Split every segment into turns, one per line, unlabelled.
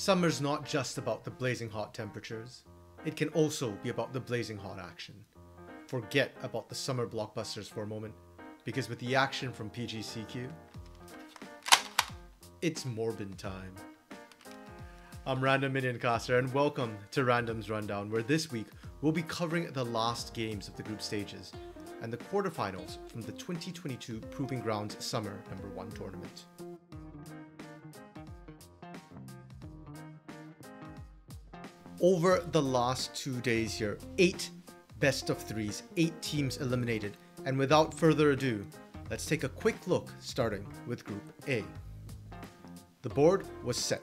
Summer's not just about the blazing hot temperatures. It can also be about the blazing hot action. Forget about the summer blockbusters for a moment, because with the action from PGCQ, it's Morbin time. I'm RandomMinionCaster and welcome to Random's Rundown, where this week we'll be covering the last games of the group stages and the quarterfinals from the 2022 Proving Grounds Summer No. 1 tournament. Over the last 2 days here, 8 best of 3s, 8 teams eliminated, and without further ado, let's take a quick look starting with Group A. The board was set.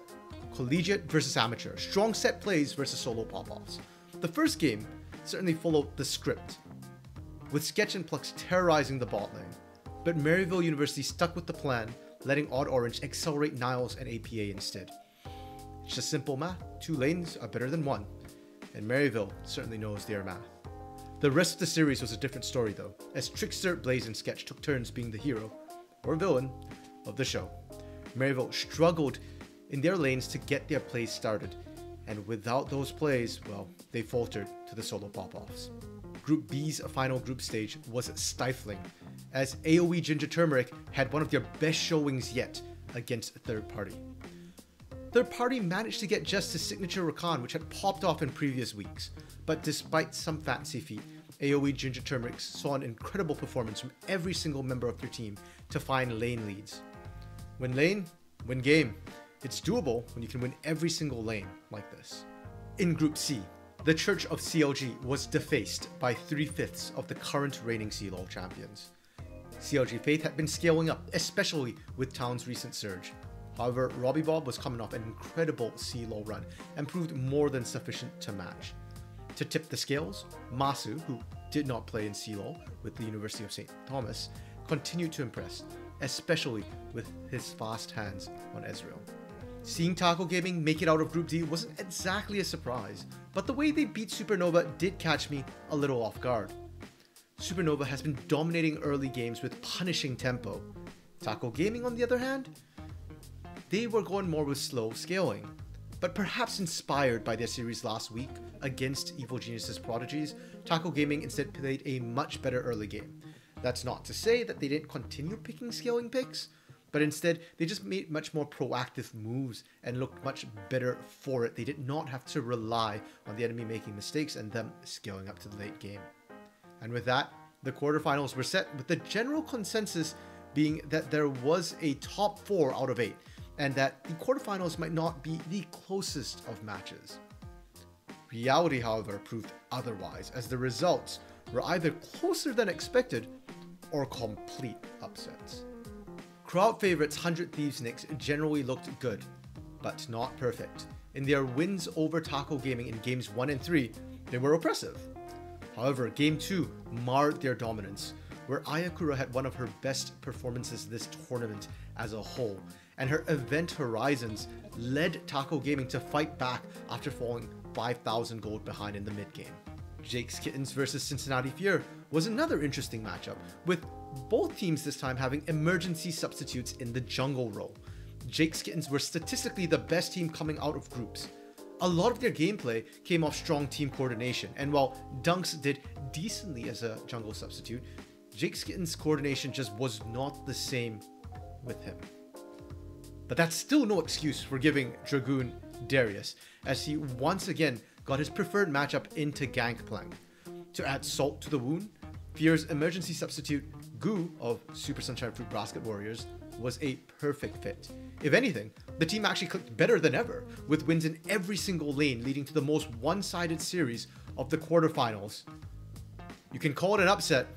Collegiate versus amateur, strong set plays versus solo pop-offs. The first game certainly followed the script, with Sketch and Plux terrorizing the bot lane, but Maryville University stuck with the plan, letting Odd Orange accelerate Niles and APA instead. It's just simple math, 2 lanes are better than 1, and Maryville certainly knows their math. The rest of the series was a different story though, as Trickster, Blaze and Sketch took turns being the hero, or villain, of the show. Maryville struggled in their lanes to get their plays started, and without those plays, well, they faltered to the solo pop-offs. Group B's final group stage was stifling, as AoE Ginger Turmeric had one of their best showings yet against Third Party. Third Party managed to get just his signature Rakan, which had popped off in previous weeks, but despite some fancy feat, AoE Ginger Turmeric saw an incredible performance from every single member of their team to find lane leads. Win lane, win game. It's doable when you can win every single lane like this. In Group C, the Church of CLG was defaced by 3/5 of the current reigning CLOL champions. CLG Faith had been scaling up, especially with Town's recent surge. However, Robbie Bob was coming off an incredible CLOL run and proved more than sufficient to match. To tip the scales, Masu, who did not play in CLOL with the University of St. Thomas, continued to impress, especially with his fast hands on Ezreal. Seeing Taco Gaming make it out of Group D wasn't exactly a surprise, but the way they beat Supernova did catch me a little off guard. Supernova has been dominating early games with punishing tempo. Taco Gaming, on the other hand, they were going more with slow scaling, but perhaps inspired by their series last week against Evil Genius's Prodigies, Taco Gaming instead played a much better early game. That's not to say that they didn't continue picking scaling picks, but instead they just made much more proactive moves and looked much better for it. They did not have to rely on the enemy making mistakes and them scaling up to the late game. And with that, the quarterfinals were set, with the general consensus being that there was a top 4 out of 8, and that the quarterfinals might not be the closest of matches. Reality, however, proved otherwise, as the results were either closer than expected or complete upsets. Crowd favorites 100 Thieves Knicks generally looked good, but not perfect. In their wins over Taco Gaming in games 1 and 3, they were oppressive. However, game 2 marred their dominance, where Ayakura had one of her best performances this tournament as a whole, and her Event Horizons led Taco Gaming to fight back after falling 5,000 gold behind in the mid-game. Jake's Kittens versus Cincinnati Fear was another interesting matchup, with both teams this time having emergency substitutes in the jungle role. Jake's Kittens were statistically the best team coming out of groups. A lot of their gameplay came off strong team coordination, and while Dunks did decently as a jungle substitute, Jake's Kittens' coordination just was not the same with him. But that's still no excuse for giving Dragoon Darius, as he once again got his preferred matchup into Gangplank. To add salt to the wound, Fear's emergency substitute, Goo of Super Sunshine Fruit Basket Warriors, was a perfect fit. If anything, the team actually clicked better than ever, with wins in every single lane, leading to the most one-sided series of the quarterfinals. You can call it an upset,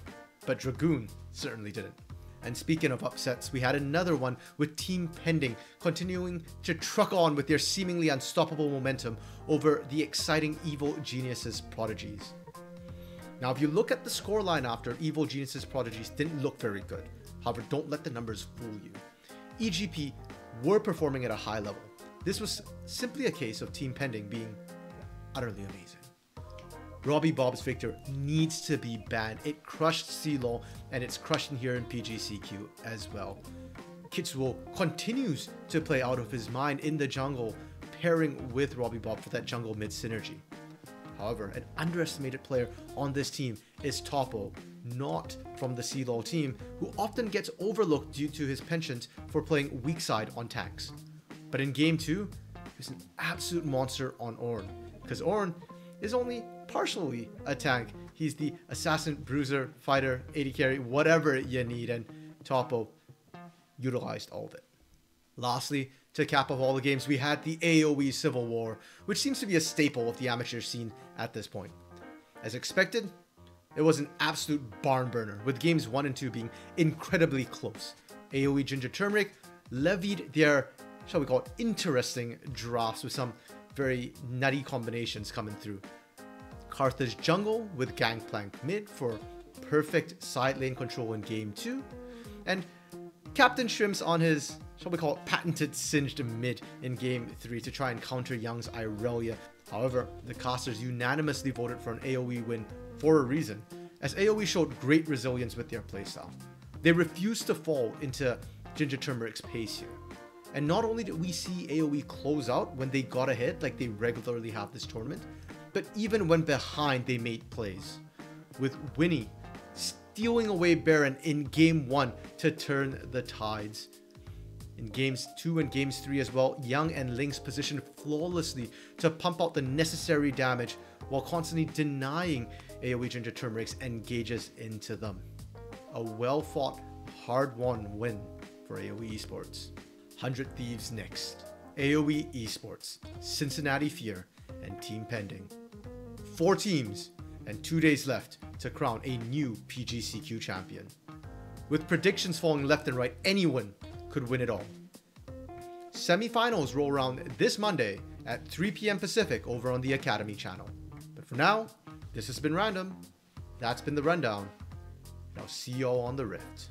but Dragoon certainly didn't. And speaking of upsets, we had another one with Team Pending continuing to truck on with their seemingly unstoppable momentum over the exciting Evil Genius's Prodigies. Now, if you look at the scoreline after, Evil Genius's Prodigies didn't look very good. However, don't let the numbers fool you. EGP were performing at a high level. This was simply a case of Team Pending being utterly amazing. Robbie Bob's Victor needs to be banned. It crushed CLOL, and it's crushing here in PGCQ as well. Kitsuo continues to play out of his mind in the jungle, pairing with Robbie Bob for that jungle mid synergy. However, an underestimated player on this team is Topo, not from the CLOL team, who often gets overlooked due to his penchant for playing weak side on tanks. But in game 2, he's an absolute monster on Ornn, because Ornn is only partially a tank. He's the assassin, bruiser, fighter, AD carry, whatever you need, and Topo utilized all of it. Lastly, to cap off all the games, we had the AoE Civil War, which seems to be a staple of the amateur scene at this point. As expected, it was an absolute barn burner, with games 1 and 2 being incredibly close. AoE Ginger Turmeric levied their, shall we call it, interesting drafts with some very nutty combinations coming through. Carthage Jungle with Gangplank mid for perfect side lane control in game 2, and Captain Shrimps on his, shall we call it, patented singed mid in game 3 to try and counter Young's Irelia. However, the casters unanimously voted for an AoE win for a reason, as AoE showed great resilience with their playstyle. They refused to fall into Ginger Turmeric's pace here. And not only did we see AoE close out when they got ahead like they regularly have this tournament, but even when behind they made plays, with Winnie stealing away Baron in game 1 to turn the tides. In games 2 and games 3 as well, Young and Lynx positioned flawlessly to pump out the necessary damage while constantly denying AoE Ginger Turmeric's engages into them. A well-fought, hard-won win for AoE Esports. 100 Thieves next. AoE Esports, Cincinnati Fear, and Team Pending. 4 teams and 2 days left to crown a new PGCQ champion. With predictions falling left and right, anyone could win it all. Semi-finals roll around this Monday at 3 p.m. Pacific over on the Academy channel. But for now, this has been Random. That's been the rundown. And I'll see y'all on the Rift.